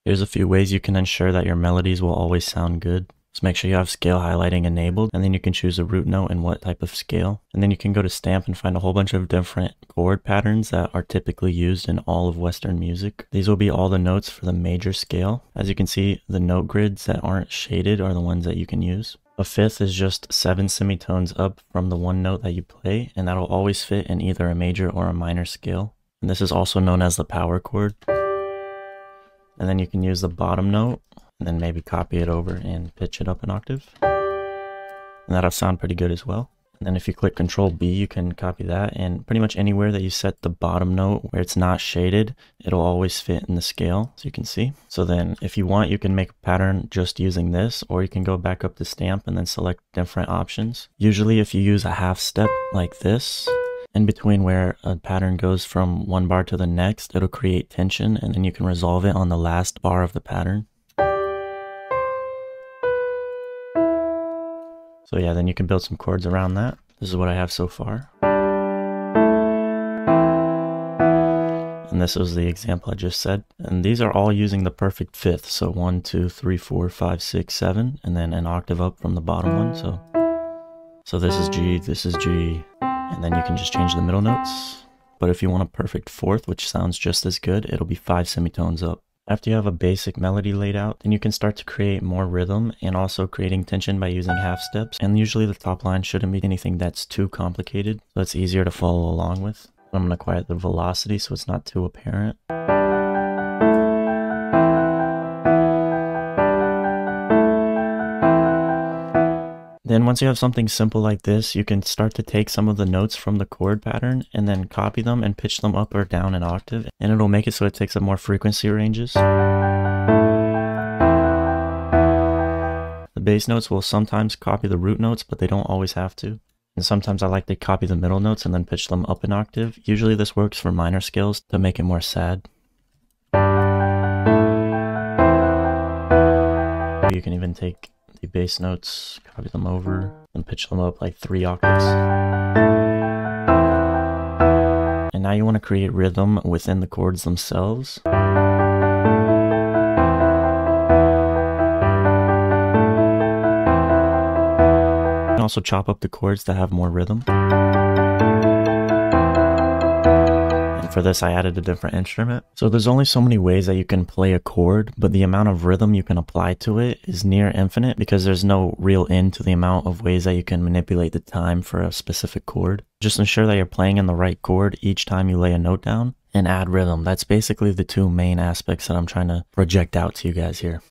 Here's a few ways you can ensure that your melodies will always sound good. So make sure you have scale highlighting enabled, and then you can choose a root note and what type of scale. And then you can go to stamp and find a whole bunch of different chord patterns that are typically used in all of Western music. These will be all the notes for the major scale. As you can see, the note grids that aren't shaded are the ones that you can use. A fifth is just 7 semitones up from the one note that you play, and that'll always fit in either a major or a minor scale. And this is also known as the power chord. And then you can use the bottom note and then maybe copy it over and pitch it up an octave. And that'll sound pretty good as well. And then if you click Control B, you can copy that, and pretty much anywhere that you set the bottom note where it's not shaded, it'll always fit in the scale, so you can see. So then if you want, you can make a pattern just using this, or you can go back up to stamp and then select different options. Usually if you use a half step like this, in between where a pattern goes from one bar to the next, it'll create tension, and then you can resolve it on the last bar of the pattern. So yeah, then you can build some chords around that. This is what I have so far. And this was the example I just said. And these are all using the perfect fifth. So 1, 2, 3, 4, 5, 6, 7, and then an octave up from the bottom one. So this is G, this is G, and then you can just change the middle notes. But if you want a perfect fourth, which sounds just as good, it'll be 5 semitones up. After you have a basic melody laid out, then you can start to create more rhythm and also creating tension by using half steps. And usually the top line shouldn't be anything that's too complicated, so it's easier to follow along with. I'm going to quiet the velocity so it's not too apparent. Then once you have something simple like this, you can start to take some of the notes from the chord pattern and then copy them and pitch them up or down an octave, and it'll make it so it takes up more frequency ranges. The bass notes will sometimes copy the root notes, but they don't always have to. And sometimes I like to copy the middle notes and then pitch them up an octave. Usually this works for minor scales to make it more sad. You can even take the bass notes, copy them over, and pitch them up like 3 octaves. And now you want to create rhythm within the chords themselves. You can also chop up the chords to have more rhythm. For this, I added a different instrument. So there's only so many ways that you can play a chord, but the amount of rhythm you can apply to it is near infinite because there's no real end to the amount of ways that you can manipulate the time for a specific chord. Just ensure that you're playing in the right chord each time you lay a note down, and add rhythm. That's basically the two main aspects that I'm trying to project out to you guys here.